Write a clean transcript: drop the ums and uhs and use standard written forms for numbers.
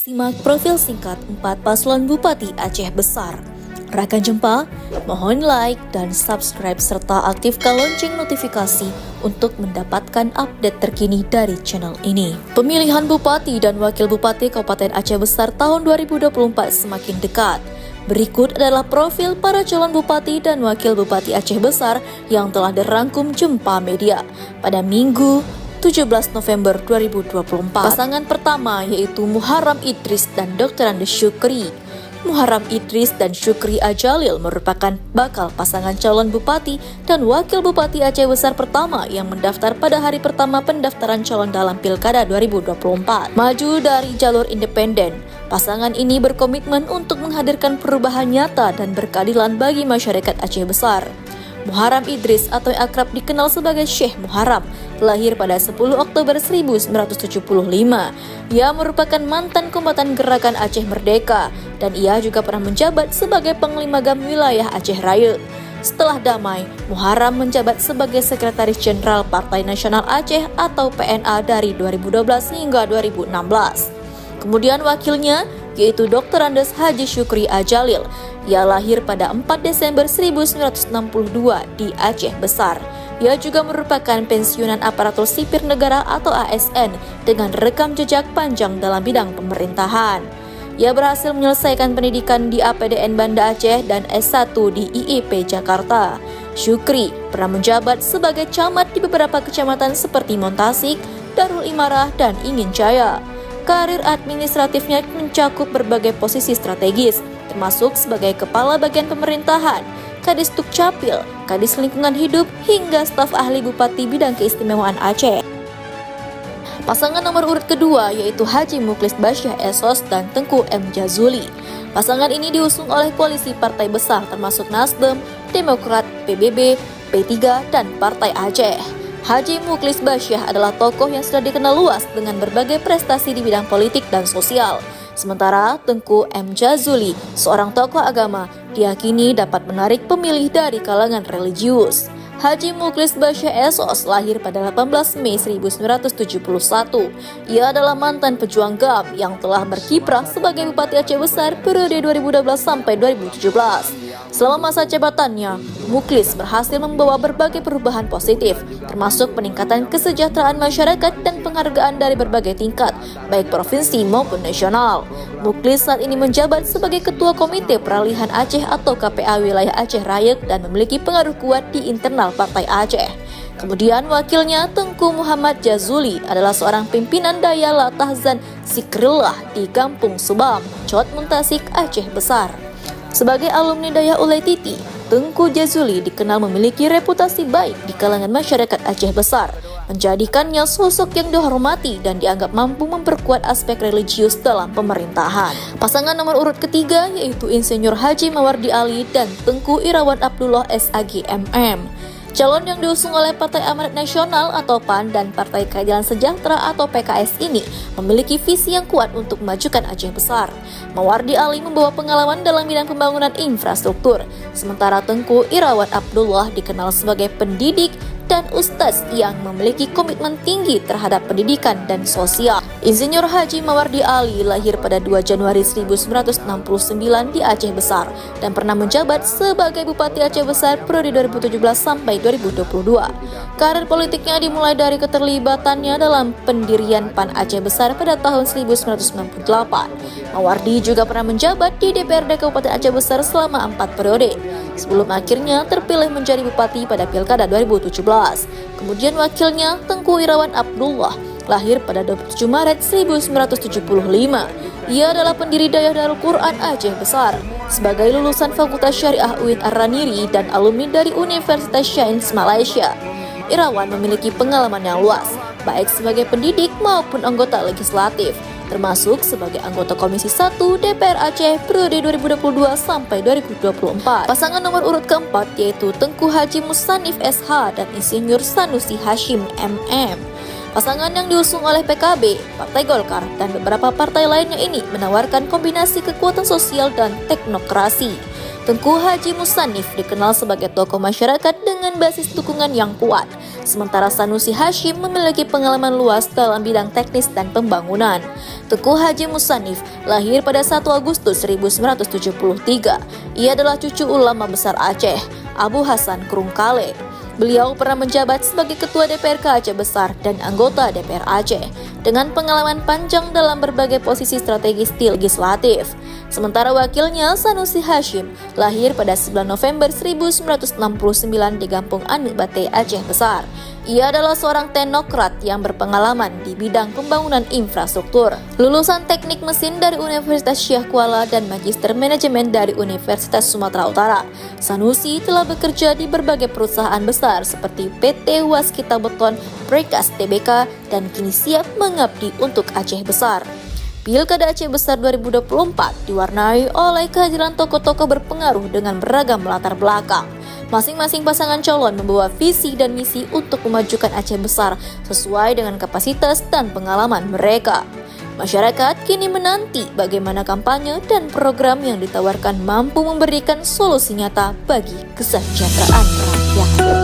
Simak profil singkat 4 paslon Bupati Aceh Besar. Rakan jempa, mohon like dan subscribe serta aktifkan lonceng notifikasi untuk mendapatkan update terkini dari channel ini. Pemilihan Bupati dan Wakil Bupati Kabupaten Aceh Besar tahun 2024 semakin dekat. Berikut adalah profil para calon Bupati dan Wakil Bupati Aceh Besar yang telah dirangkum jempa media pada Minggu 17 November 2024. Pasangan pertama yaitu Muharram Idris dan Dr. Andes Syukri. Muharram Idris dan Syukri Ajalil merupakan bakal pasangan calon Bupati dan Wakil Bupati Aceh Besar pertama yang mendaftar pada hari pertama pendaftaran calon dalam Pilkada 2024. Maju dari jalur independen, pasangan ini berkomitmen untuk menghadirkan perubahan nyata dan berkeadilan bagi masyarakat Aceh Besar. Muharram Idris atau yang akrab dikenal sebagai Syekh Muharram lahir pada 10 Oktober 1975. Ia merupakan mantan kombatan Gerakan Aceh Merdeka dan ia juga pernah menjabat sebagai Panglima Gam Wilayah Aceh Raya. Setelah damai, Muharram menjabat sebagai Sekretaris Jenderal Partai Nasional Aceh atau PNA dari 2012 hingga 2016. Kemudian wakilnya yaitu Dr. Andes Haji Syukri Ajalil. Ia lahir pada 4 Desember 1962 di Aceh Besar. Ia juga merupakan pensiunan aparatur sipil negara atau ASN dengan rekam jejak panjang dalam bidang pemerintahan. Ia berhasil menyelesaikan pendidikan di APDN Banda Aceh dan S1 di IIP Jakarta. Syukri pernah menjabat sebagai camat di beberapa kecamatan seperti Montasik, Darul Imarah, dan Ingin Jaya. Karir administratifnya mencakup berbagai posisi strategis, termasuk sebagai Kepala Bagian Pemerintahan, Kadis Dukcapil, Kadis Lingkungan Hidup, hingga staf ahli Bupati Bidang Keistimewaan Aceh. Pasangan nomor urut kedua yaitu Haji Mukhlis Basyah Esos dan Tengku M. Jazuli. Pasangan ini diusung oleh koalisi partai besar termasuk Nasdem, Demokrat, PBB, P3, dan Partai Aceh. Haji Mukhlis Basyah adalah tokoh yang sudah dikenal luas dengan berbagai prestasi di bidang politik dan sosial. Sementara Tengku M. Jazuli, seorang tokoh agama, diyakini dapat menarik pemilih dari kalangan religius. Haji Mukhlis Basyah Esos lahir pada 18 Mei 1971. Ia adalah mantan pejuang GAM yang telah berkiprah sebagai Bupati Aceh Besar periode 2012 sampai 2017. Selama masa jabatannya, Mukhlis berhasil membawa berbagai perubahan positif, termasuk peningkatan kesejahteraan masyarakat dan penghargaan dari berbagai tingkat, baik provinsi maupun nasional. Mukhlis saat ini menjabat sebagai Ketua Komite Peralihan Aceh atau KPA Wilayah Aceh Raya dan memiliki pengaruh kuat di internal Partai Aceh. Kemudian wakilnya Tengku Muhammad Jazuli adalah seorang pimpinan daya Latahzan Zikrillah di Kampung Subam, Cot Muntasik, Aceh Besar. Sebagai alumni Daya Ulay Titi, Tengku Jazuli dikenal memiliki reputasi baik di kalangan masyarakat Aceh Besar, menjadikannya sosok yang dihormati dan dianggap mampu memperkuat aspek religius dalam pemerintahan. Pasangan nomor urut ketiga yaitu Insinyur Haji Mawardi Ali dan Tengku Irawan Abdullah SAG MM. Calon yang diusung oleh Partai Amanat Nasional atau PAN dan Partai Keadilan Sejahtera atau PKS ini memiliki visi yang kuat untuk memajukan Aceh Besar. Mawardi Ali membawa pengalaman dalam bidang pembangunan infrastruktur, sementara Tengku Irawan Abdullah dikenal sebagai pendidik dan ustaz yang memiliki komitmen tinggi terhadap pendidikan dan sosial. Insinyur Haji Mawardi Ali lahir pada 2 Januari 1969 di Aceh Besar dan pernah menjabat sebagai Bupati Aceh Besar periode 2017 sampai 2022. Karir politiknya dimulai dari keterlibatannya dalam pendirian PAN Aceh Besar pada tahun 1998. Mawardi juga pernah menjabat di DPRD Kabupaten Aceh Besar selama 4 periode, sebelum akhirnya terpilih menjadi Bupati pada Pilkada 2017. Kemudian wakilnya Tengku Irawan Abdullah lahir pada 27 Maret 1975. Ia adalah pendiri Daya Darul Quran Aceh Besar. Sebagai lulusan Fakultas Syariah UIN Ar-Raniri dan alumni dari Universitas Sains Malaysia, Irawan memiliki pengalaman yang luas, baik sebagai pendidik maupun anggota legislatif, termasuk sebagai anggota Komisi 1 DPR Aceh periode 2022 sampai 2024. Pasangan nomor urut keempat yaitu Tengku Haji Musanif SH dan Insinyur Sanusi Hashim MM. Pasangan yang diusung oleh PKB, Partai Golkar, dan beberapa partai lainnya ini menawarkan kombinasi kekuatan sosial dan teknokrasi. Tengku Haji Musannif dikenal sebagai tokoh masyarakat dengan basis dukungan yang kuat, sementara Sanusi Hasyim memiliki pengalaman luas dalam bidang teknis dan pembangunan. Tengku Haji Musannif lahir pada 1 Agustus 1973. Ia adalah cucu ulama besar Aceh, Abu Hasan Krungkale. Beliau pernah menjabat sebagai Ketua DPRK Aceh Besar dan anggota DPR Aceh, dengan pengalaman panjang dalam berbagai posisi strategis di legislatif. Sementara wakilnya, Sanusi Hasyim, lahir pada 9 November 1969 di Kampung Anu Bate, Aceh Besar. Ia adalah seorang teknokrat yang berpengalaman di bidang pembangunan infrastruktur. Lulusan teknik mesin dari Universitas Syah Kuala dan magister manajemen dari Universitas Sumatera Utara, Sanusi telah bekerja di berbagai perusahaan besar seperti PT Waskita Beton, Prekas Tbk, dan kini siap mengabdi untuk Aceh Besar. Pilkada Aceh Besar 2024 diwarnai oleh kehadiran tokoh-tokoh berpengaruh dengan beragam latar belakang. Masing-masing pasangan calon membawa visi dan misi untuk memajukan Aceh Besar sesuai dengan kapasitas dan pengalaman mereka. Masyarakat kini menanti bagaimana kampanye dan program yang ditawarkan mampu memberikan solusi nyata bagi kesejahteraan rakyat.